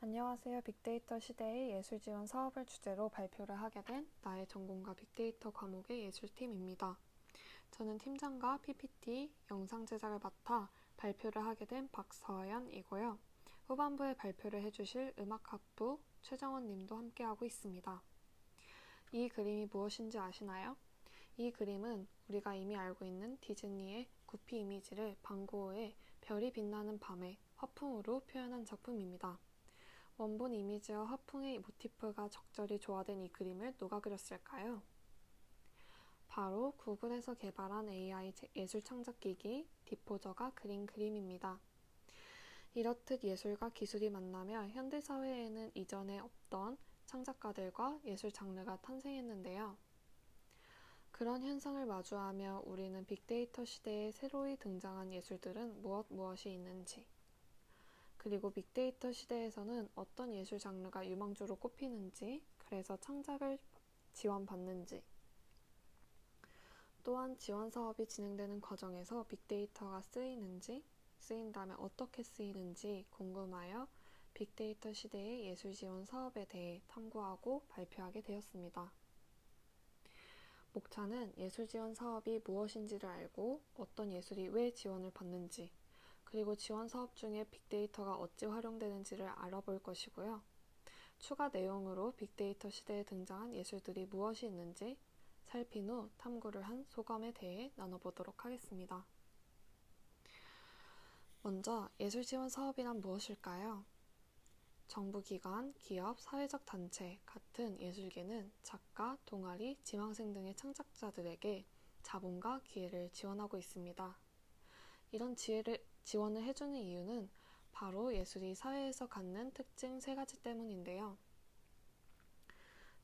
안녕하세요. 빅데이터 시대의 예술 지원 사업을 주제로 발표를 하게 된 나의 전공과 빅데이터 과목의 예술팀입니다. 저는 팀장과 PPT, 영상 제작을 맡아 발표를 하게 된 박서연이고요. 후반부에 발표를 해주실 음악학부 최정원 님도 함께하고 있습니다. 이 그림이 무엇인지 아시나요? 이 그림은 우리가 이미 알고 있는 디즈니의 구피 이미지를 방고흐의 별이 빛나는 밤의 화풍으로 표현한 작품입니다. 원본 이미지와 화풍의 모티프가 적절히 조화된 이 그림을 누가 그렸을까요? 바로 구글에서 개발한 AI 예술 창작기기 디포저가 그린 그림입니다. 이렇듯 예술과 기술이 만나며 현대사회에는 이전에 없던 창작가들과 예술 장르가 탄생했는데요. 그런 현상을 마주하며 우리는 빅데이터 시대에 새로이 등장한 예술들은 무엇이 있는지, 그리고 빅데이터 시대에서는 어떤 예술 장르가 유망주로 꼽히는지, 그래서 창작을 지원받는지, 또한 지원 사업이 진행되는 과정에서 빅데이터가 쓰인다면 어떻게 쓰이는지 궁금하여 빅데이터 시대의 예술 지원 사업에 대해 탐구하고 발표하게 되었습니다. 목차는 예술 지원 사업이 무엇인지를 알고 어떤 예술이 왜 지원을 받는지, 그리고 지원 사업 중에 빅데이터가 어찌 활용되는지를 알아볼 것이고요. 추가 내용으로 빅데이터 시대에 등장한 예술들이 무엇이 있는지 살핀 후 탐구를 한 소감에 대해 나눠보도록 하겠습니다. 먼저 예술 지원 사업이란 무엇일까요? 정부기관, 기업, 사회적 단체 같은 예술계는 작가, 동아리, 지망생 등의 창작자들에게 자본과 기회를 지원하고 있습니다. 이런 지원을 해주는 이유는 바로 예술이 사회에서 갖는 특징 3가지 때문인데요.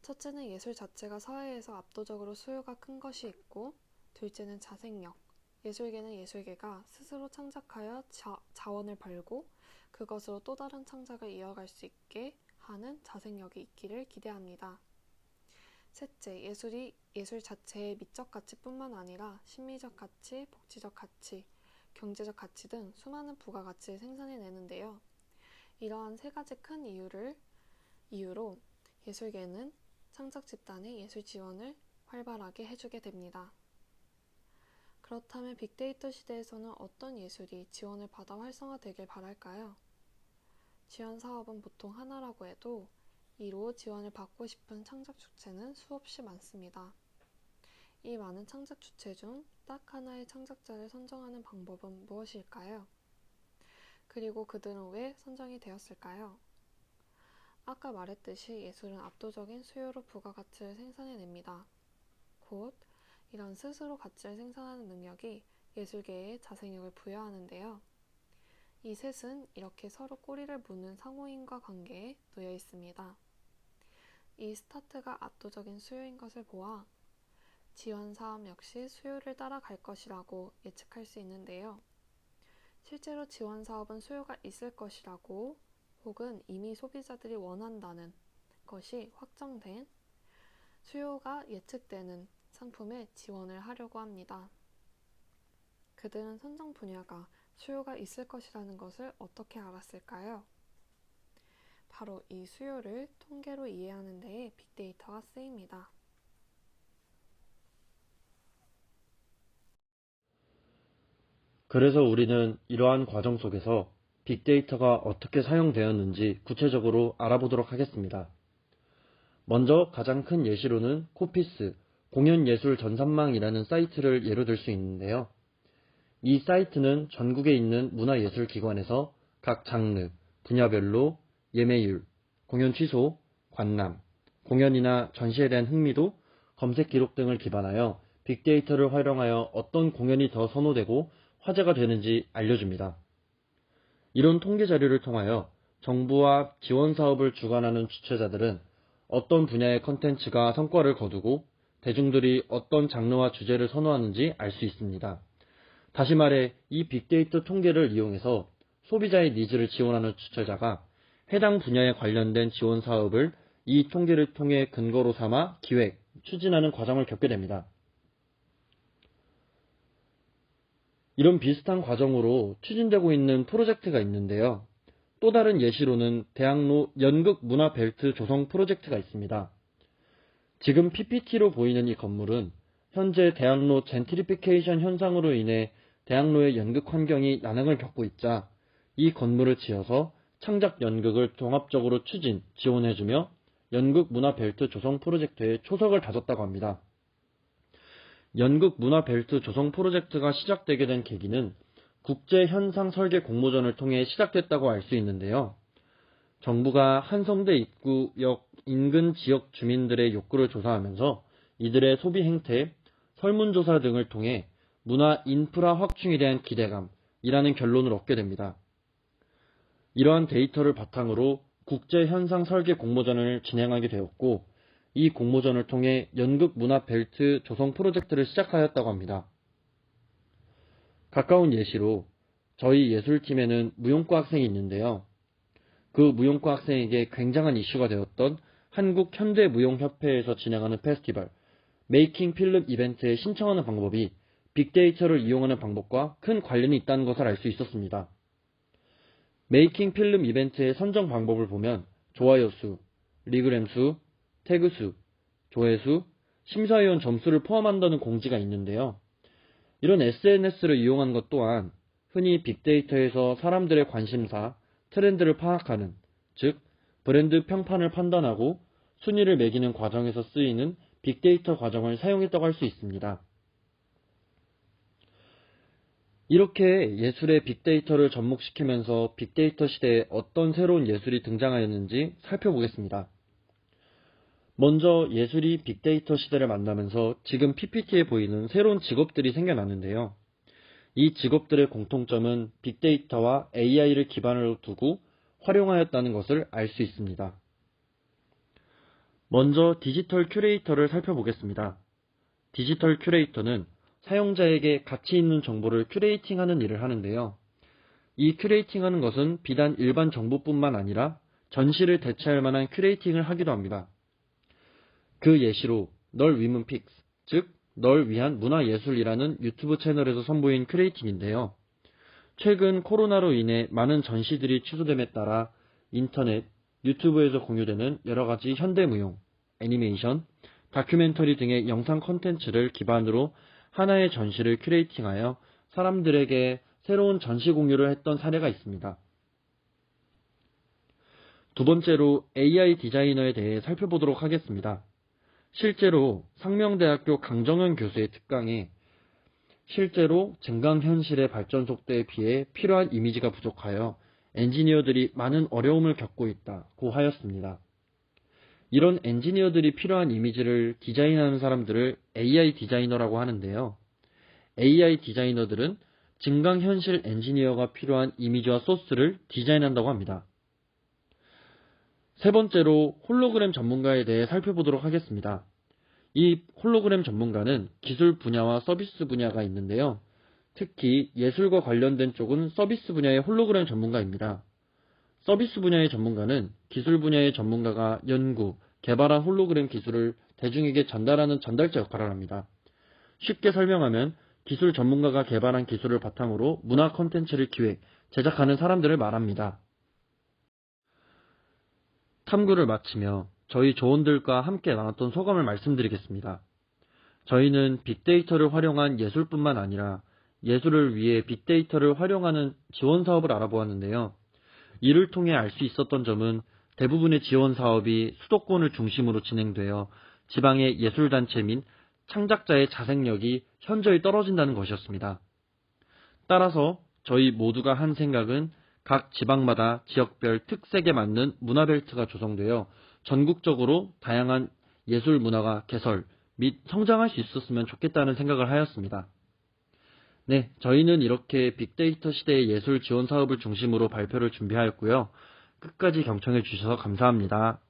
첫째는 예술 자체가 사회에서 압도적으로 수요가 큰 것이 있고, 둘째는 자생력. 예술계는 예술계가 스스로 창작하여 자원을 벌고 그것으로 또 다른 창작을 이어갈 수 있게 하는 자생력이 있기를 기대합니다. 셋째, 예술이 예술 자체의 미적 가치뿐만 아니라 심미적 가치, 복지적 가치, 경제적 가치 등 수많은 부가가치를 생산해내는데요. 이러한 3가지 큰 이유로 예술계는 창작 집단의 예술 지원을 활발하게 해주게 됩니다. 그렇다면 빅데이터 시대에서는 어떤 예술이 지원을 받아 활성화되길 바랄까요? 지원 사업은 보통 하나라고 해도 이로 지원을 받고 싶은 창작 주체는 수없이 많습니다. 이 많은 창작 주체 중 딱 하나의 창작자를 선정하는 방법은 무엇일까요? 그리고 그들은 왜 선정이 되었을까요? 아까 말했듯이 예술은 압도적인 수요로 부가가치를 생산해냅니다. 곧 이런 스스로 가치를 생산하는 능력이 예술계에 자생력을 부여하는데요. 이 셋은 이렇게 서로 꼬리를 무는 상호인과 관계에 놓여 있습니다. 이 스타트가 압도적인 수요인 것을 보아 지원 사업 역시 수요를 따라갈 것이라고 예측할 수 있는데요. 실제로 지원 사업은 수요가 있을 것이라고 혹은 이미 소비자들이 원한다는 것이 확정된 수요가 예측되는 상품에 지원을 하려고 합니다. 그들은 선정 분야가 수요가 있을 것이라는 것을 어떻게 알았을까요? 바로 이 수요를 통계로 이해하는 데에 빅데이터가 쓰입니다. 그래서 우리는 이러한 과정 속에서 빅데이터가 어떻게 사용되었는지 구체적으로 알아보도록 하겠습니다. 먼저 가장 큰 예시로는 코피스, 공연예술전산망이라는 사이트를 예로 들 수 있는데요. 이 사이트는 전국에 있는 문화예술기관에서 각 장르, 분야별로 예매율, 공연 취소, 관람, 공연이나 전시에 대한 흥미도, 검색 기록 등을 기반하여 빅데이터를 활용하여 어떤 공연이 더 선호되고 화제가 되는지 알려줍니다. 이런 통계 자료를 통하여 정부와 지원 사업을 주관하는 주체자들은 어떤 분야의 컨텐츠가 성과를 거두고 대중들이 어떤 장르와 주제를 선호하는지 알 수 있습니다. 다시 말해 이 빅데이터 통계를 이용해서 소비자의 니즈를 지원하는 주체자가 해당 분야에 관련된 지원 사업을 이 통계를 통해 근거로 삼아 기획, 추진하는 과정을 겪게 됩니다. 이런 비슷한 과정으로 추진되고 있는 프로젝트가 있는데요. 또 다른 예시로는 대학로 연극문화벨트 조성 프로젝트가 있습니다. 지금 PPT로 보이는 이 건물은 현재 대학로 젠트리피케이션 현상으로 인해 대학로의 연극 환경이 난항을 겪고 있자 이 건물을 지어서 창작 연극을 종합적으로 추진, 지원해주며 연극문화벨트 조성 프로젝트에 초석을 다졌다고 합니다. 연극문화벨트 조성 프로젝트가 시작되게 된 계기는 국제현상 설계 공모전을 통해 시작됐다고 알 수 있는데요. 정부가 한성대 입구역 인근 지역 주민들의 욕구를 조사하면서 이들의 소비 행태, 설문조사 등을 통해 문화 인프라 확충에 대한 기대감이라는 결론을 얻게 됩니다. 이러한 데이터를 바탕으로 국제현상 설계 공모전을 진행하게 되었고, 이 공모전을 통해 연극문화벨트 조성 프로젝트를 시작하였다고 합니다. 가까운 예시로 저희 예술팀에는 무용과 학생이 있는데요. 그 무용과 학생에게 굉장한 이슈가 되었던 한국현대무용협회에서 진행하는 페스티벌, 메이킹 필름 이벤트에 신청하는 방법이 빅데이터를 이용하는 방법과 큰 관련이 있다는 것을 알 수 있었습니다. 메이킹 필름 이벤트의 선정 방법을 보면 좋아요 수, 리그램 수, 태그 수, 조회수, 심사위원 점수를 포함한다는 공지가 있는데요. 이런 SNS를 이용한 것 또한 흔히 빅데이터에서 사람들의 관심사, 트렌드를 파악하는, 즉 브랜드 평판을 판단하고 순위를 매기는 과정에서 쓰이는 빅데이터 과정을 사용했다고 할 수 있습니다. 이렇게 예술의 빅데이터를 접목시키면서 빅데이터 시대에 어떤 새로운 예술이 등장하였는지 살펴보겠습니다. 먼저 예술이 빅데이터 시대를 만나면서 지금 PPT에 보이는 새로운 직업들이 생겨났는데요. 이 직업들의 공통점은 빅데이터와 AI를 기반으로 두고 활용하였다는 것을 알 수 있습니다. 먼저 디지털 큐레이터를 살펴보겠습니다. 디지털 큐레이터는 사용자에게 가치 있는 정보를 큐레이팅하는 일을 하는데요. 이 큐레이팅하는 것은 비단 일반 정보뿐만 아니라 전시를 대체할 만한 큐레이팅을 하기도 합니다. 그 예시로 널 위문 픽스, 즉 널 위한 문화예술이라는 유튜브 채널에서 선보인 큐레이팅인데요. 최근 코로나로 인해 많은 전시들이 취소됨에 따라 인터넷, 유튜브에서 공유되는 여러가지 현대무용, 애니메이션, 다큐멘터리 등의 영상 콘텐츠를 기반으로 하나의 전시를 큐레이팅하여 사람들에게 새로운 전시 공유를 했던 사례가 있습니다. 두 번째로 AI 디자이너에 대해 살펴보도록 하겠습니다. 실제로 상명대학교 강정현 교수의 특강에 실제로 증강현실의 발전 속도에 비해 필요한 이미지가 부족하여 엔지니어들이 많은 어려움을 겪고 있다고 하였습니다. 이런 엔지니어들이 필요한 이미지를 디자인하는 사람들을 AI 디자이너라고 하는데요. AI 디자이너들은 증강현실 엔지니어가 필요한 이미지와 소스를 디자인한다고 합니다. 세 번째로 홀로그램 전문가에 대해 살펴보도록 하겠습니다. 이 홀로그램 전문가는 기술 분야와 서비스 분야가 있는데요. 특히 예술과 관련된 쪽은 서비스 분야의 홀로그램 전문가입니다. 서비스 분야의 전문가는 기술 분야의 전문가가 연구, 개발한 홀로그램 기술을 대중에게 전달하는 전달자 역할을 합니다. 쉽게 설명하면 기술 전문가가 개발한 기술을 바탕으로 문화 콘텐츠를 기획, 제작하는 사람들을 말합니다. 탐구를 마치며 저희 조원들과 함께 나눴던 소감을 말씀드리겠습니다. 저희는 빅데이터를 활용한 예술뿐만 아니라 예술을 위해 빅데이터를 활용하는 지원 사업을 알아보았는데요. 이를 통해 알 수 있었던 점은 대부분의 지원 사업이 수도권을 중심으로 진행되어 지방의 예술단체 및 창작자의 자생력이 현저히 떨어진다는 것이었습니다. 따라서 저희 모두가 한 생각은 각 지방마다 지역별 특색에 맞는 문화벨트가 조성되어 전국적으로 다양한 예술 문화가 개설 및 성장할 수 있었으면 좋겠다는 생각을 하였습니다. 네, 저희는 이렇게 빅데이터 시대의 예술 지원 사업을 중심으로 발표를 준비하였고요. 끝까지 경청해 주셔서 감사합니다.